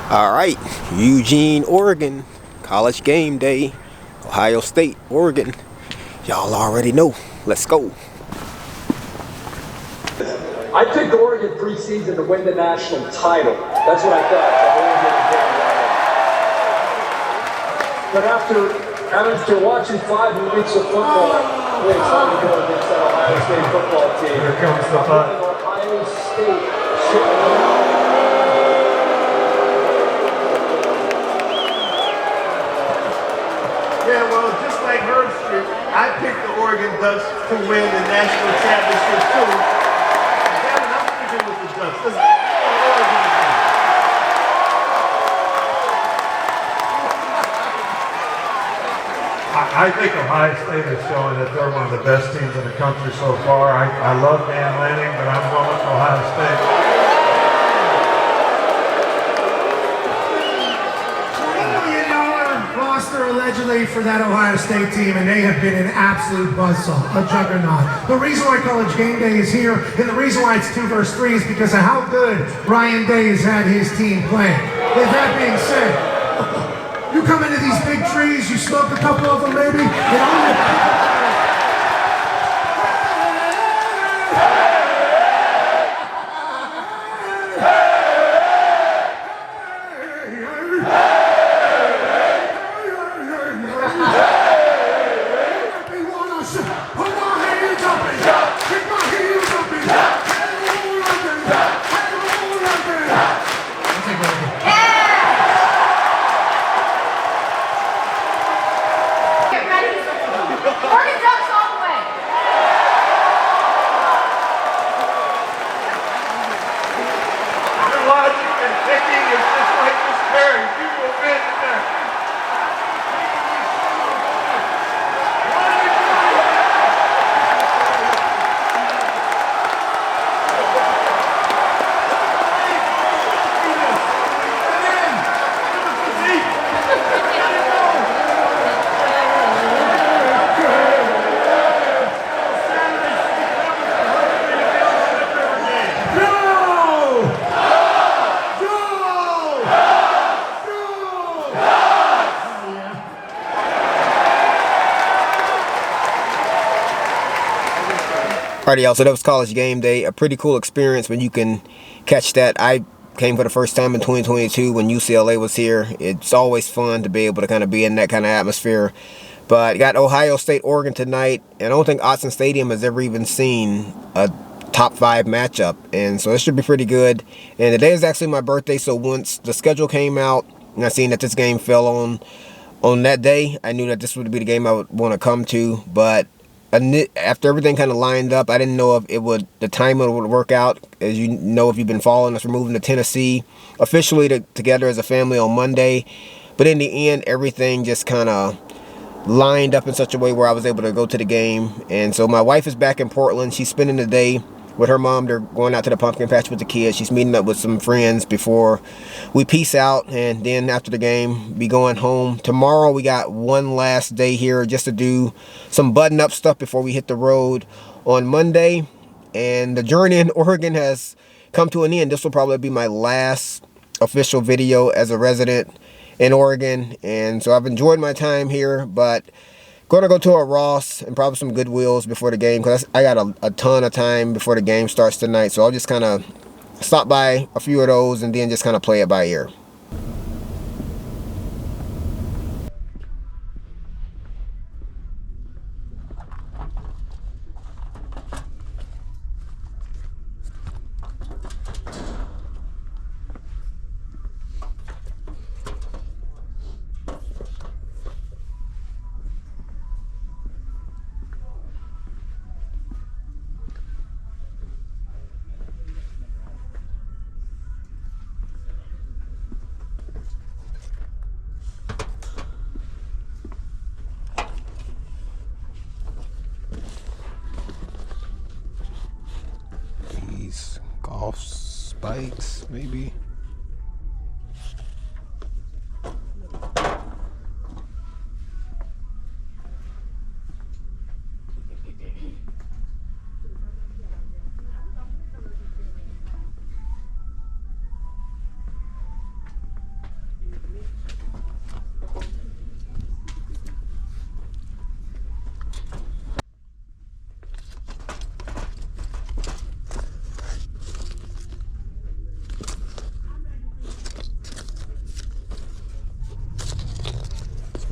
All right, Eugene, Oregon, college game day, Ohio State, Oregon. Y'all already know. Let's go. I picked Oregon preseason to win the national title. That's what I thought. But after watching 5 weeks of football, it's time to go against that Ohio State football team. Here comes the punt. Ohio State. Yeah, well, just like Herb Street, I picked the Oregon Ducks to win the national championship too. Damn it, I'm sticking with the Ducks. Let's go. Oregon again. I think Ohio State is showing that they're one of the best teams in the country so far. I love Dan Lanning, but I'm going with Ohio State. Allegedly for that Ohio State team, and they have been an absolute buzzsaw, a juggernaut. The reason why College Game Day is here, and the reason why it's 2 versus 3 is because of how good Ryan Day has had his team playing. With that being said, you come into these big trees, you smoke a couple of them maybe, and all Alrighty, y'all, so that was college game day. A pretty cool experience when you can catch that. I came for the first time in 2022 when UCLA was here. It's always fun to be able to kind of be in that kind of atmosphere. But got Ohio State, Oregon tonight, and I don't think Autzen Stadium has ever even seen a top 5 matchup, and so this should be pretty good. And today is actually my birthday, so once the schedule came out and I seen that this game fell on that day, I knew that this would be the game I would want to come to. But after everything kind of lined up, I didn't know if the timing would work out. As you know, if you've been following us, we're moving to Tennessee officially together as a family on Monday. But in the end, everything just kind of lined up in such a way where I was able to go to the game. And so my wife is back in Portland. She's spending the day with her mom. They're going out to the pumpkin patch with the kids. She's meeting up with some friends before we peace out, and then after the game be going home. Tomorrow we got one last day here just to do some button up stuff before we hit the road on Monday. And the journey in Oregon has come to an end. This will probably be my last official video as a resident in Oregon, and so I've enjoyed my time here, but gonna go to a Ross and probably some Goodwills before the game, because I got a ton of time before the game starts tonight. So I'll just kind of stop by a few of those and then just kind of play it by ear. Golf spikes, maybe.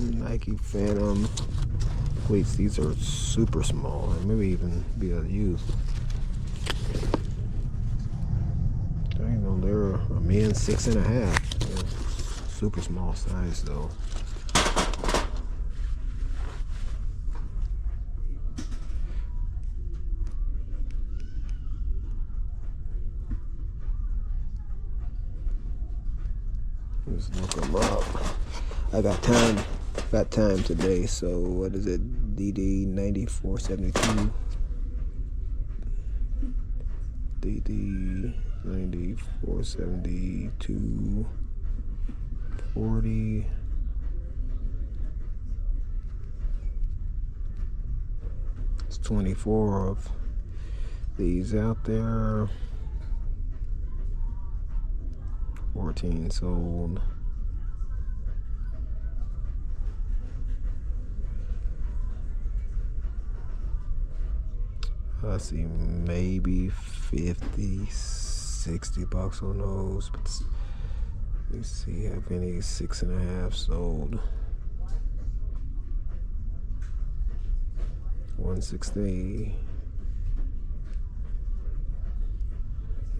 Nike Phantom cleats. These are super small and maybe even be able to use. You know, they're a men's 6.5. Yeah, super small size though. Let's look them up. I got time today, so what is it? DD 9472. DD 9472 40. It's 24 of these out there. 14 sold. I see maybe 50, 60 bucks on those, but let's see how many 6.5 sold. 160.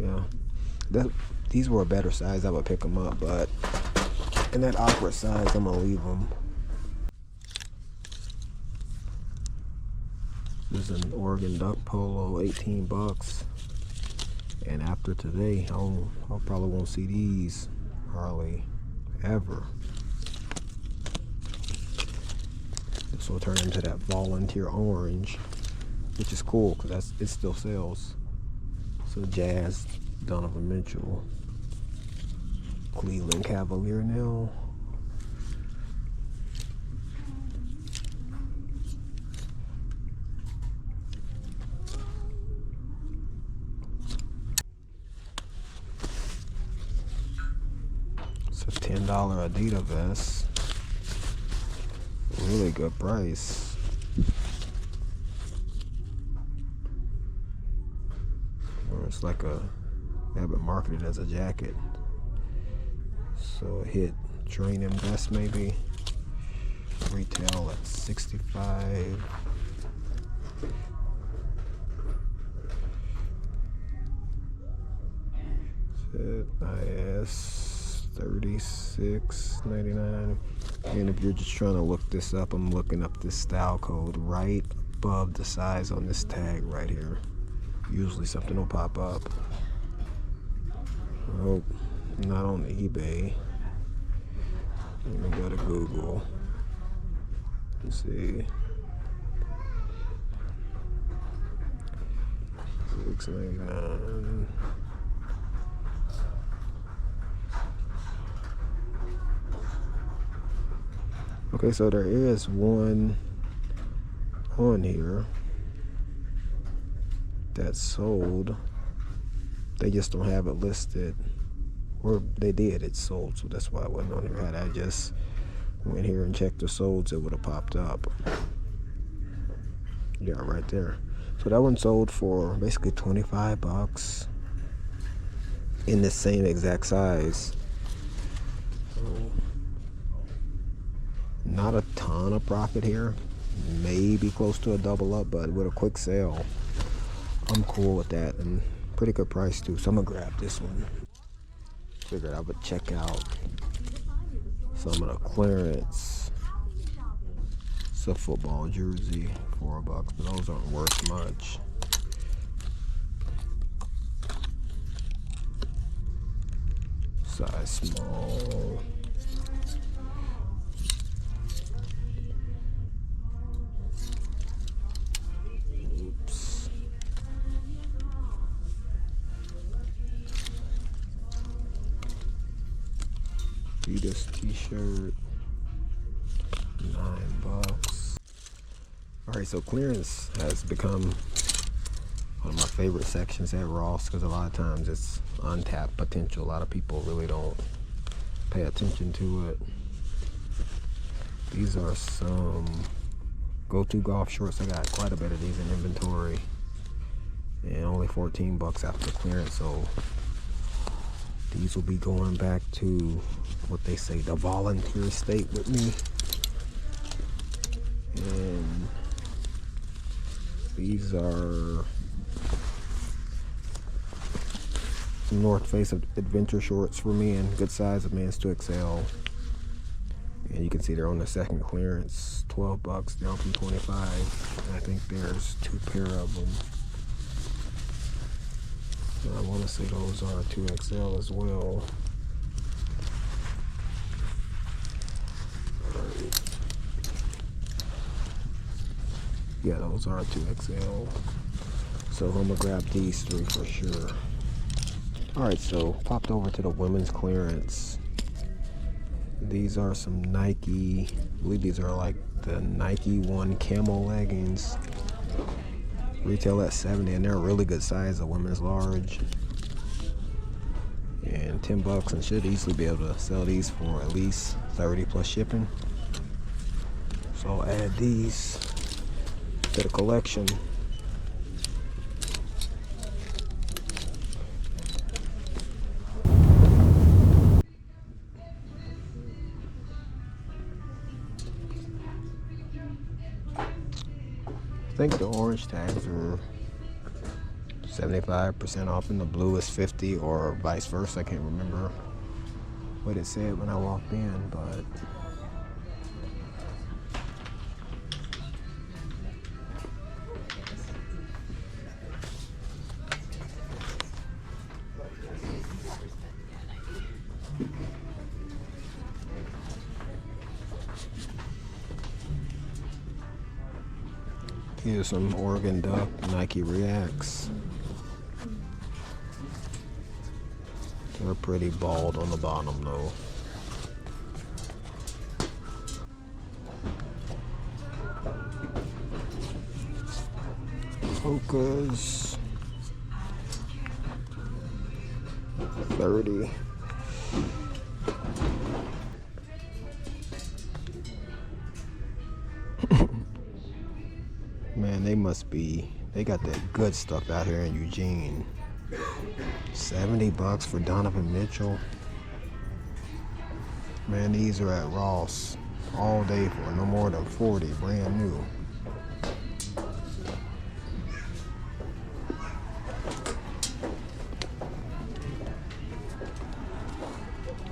Yeah, these were a better size. I would pick them up, but in that awkward size, I'm gonna leave them. This is an Oregon Duck Polo, 18 bucks. And after today, I probably won't see these hardly ever. This will turn into that volunteer orange, which is cool because it still sells. So Jazz, Donovan Mitchell, Cleveland Cavalier now. It's a $10 Adidas vest. Really good price. Or it's like they have it marketed as a jacket. So it hit training vest maybe. Retail at $65. IS $36.99. And if you're just trying to look this up, I'm looking up this style code right above the size on this tag right here. Usually something will pop up. Oh, not on eBay. Let me go to Google. Let's see. $6.99. Okay, so there is one on here that's sold. They just don't have it listed. Or they did, it's sold, so that's why it wasn't on here. Had I just went here and checked the solds, it would have popped up. Yeah, right there. So that one sold for basically 25 bucks in the same exact size. So, not a ton of profit here. Maybe close to a double up, but with a quick sale, I'm cool with that. And pretty good price too. So I'm gonna grab this one. Figured I would check out some of the clearance. It's a football jersey, $4, but those aren't worth much. Size small. Oops. Adidas t-shirt, $9. Alright, so clearance has become one of my favorite sections at Ross because a lot of times it's untapped potential. A lot of people really don't pay attention to it. These are some go-to golf shorts. I got quite a bit of these in inventory and only 14 bucks after clearance, so these will be going back to what they say, the volunteer state with me. And these are some North Face adventure shorts for men, good size of men's 2XL. And you can see they're on the second clearance, $12 down from 25. And I think there's 2 pair of them. And I want to say those are 2XL as well. Yeah, those are 2XL. So I'm gonna grab these 3 for sure. Alright, so popped over to the women's clearance. These are some Nike, I believe these are like the Nike One camo leggings. Retail at $70, and they're a really good size, a women's large. And $10, and should easily be able to sell these for at least 30 plus shipping. So I'll add these to the collection. I think the orange tags are 75% off and the blue is 50, or vice versa. I can't remember what it said when I walked in, but here's some Oregon Duck Nike Reacts. They're pretty bald on the bottom though. Hoka's 30. Man, they got that good stuff out here in Eugene. $70 for Donovan Mitchell. Man, these are at Ross all day for no more than 40, brand new.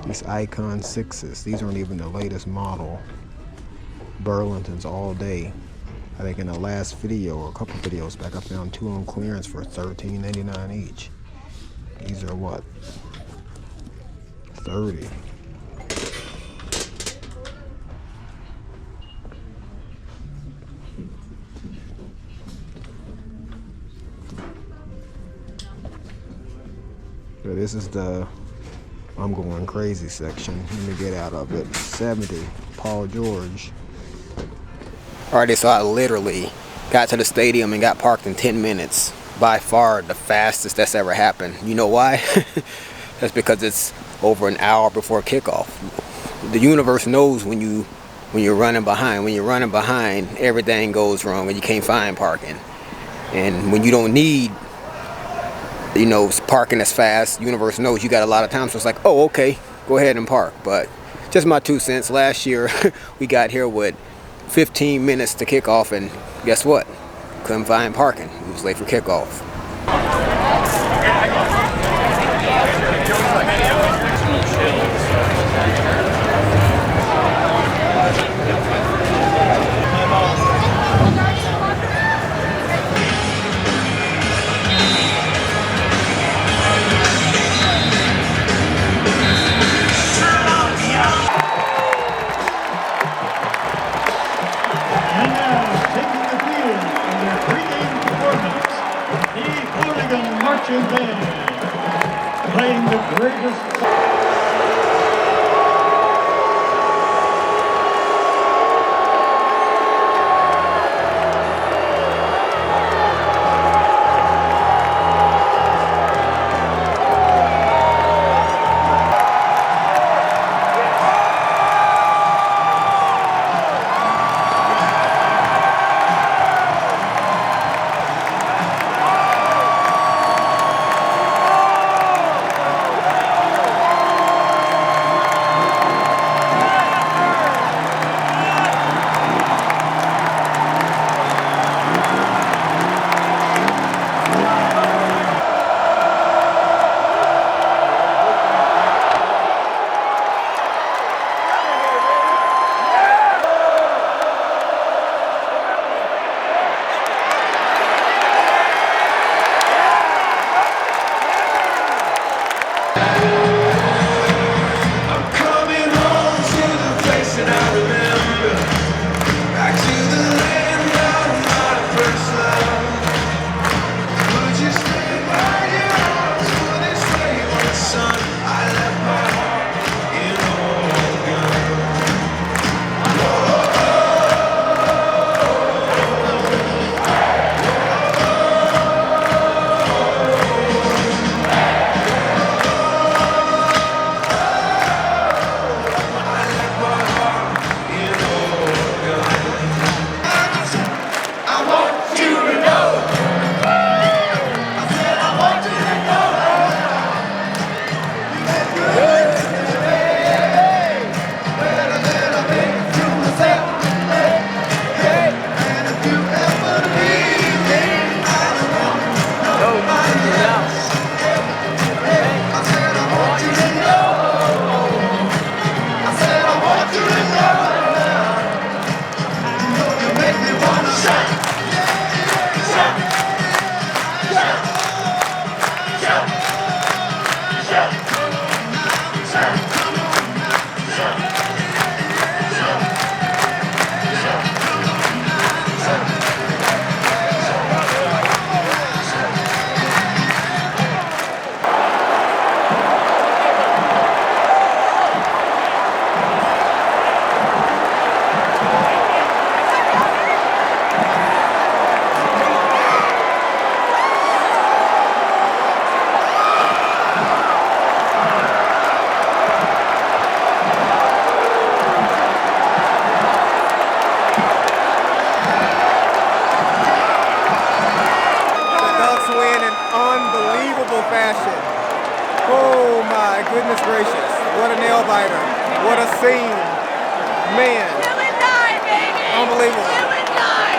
These Icon 6s, these aren't even the latest model. Burlington's all day. I think in the last video, or a couple videos back, I found 2 on clearance for $13.99 each. These are what? 30. So this is the I'm going crazy section. Let me get out of it. 70, Paul George. Alrighty, so I literally got to the stadium and got parked in 10 minutes. By far the fastest that's ever happened. You know why? That's because it's over an hour before kickoff. The universe knows when you're running behind. When you're running behind, everything goes wrong and you can't find parking. And when you don't need, parking as fast, universe knows you got a lot of time. So it's like, oh, okay, go ahead and park. But just my 2 cents. Last year, we got here with 15 minutes to kick off, and guess what? Couldn't find parking. It was late for kickoff. Marching band. What a scene. Man. Live and die, baby. Unbelievable. Live and die.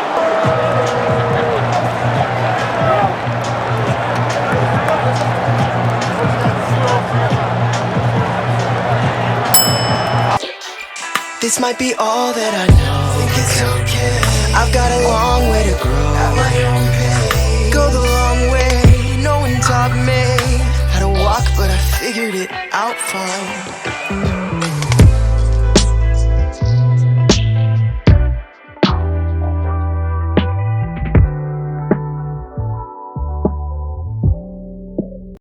This might be all that I know. Think it's okay. I've got a long way to grow. At my own pace. Go the long way. No one taught me how to walk, but I figured it out fine.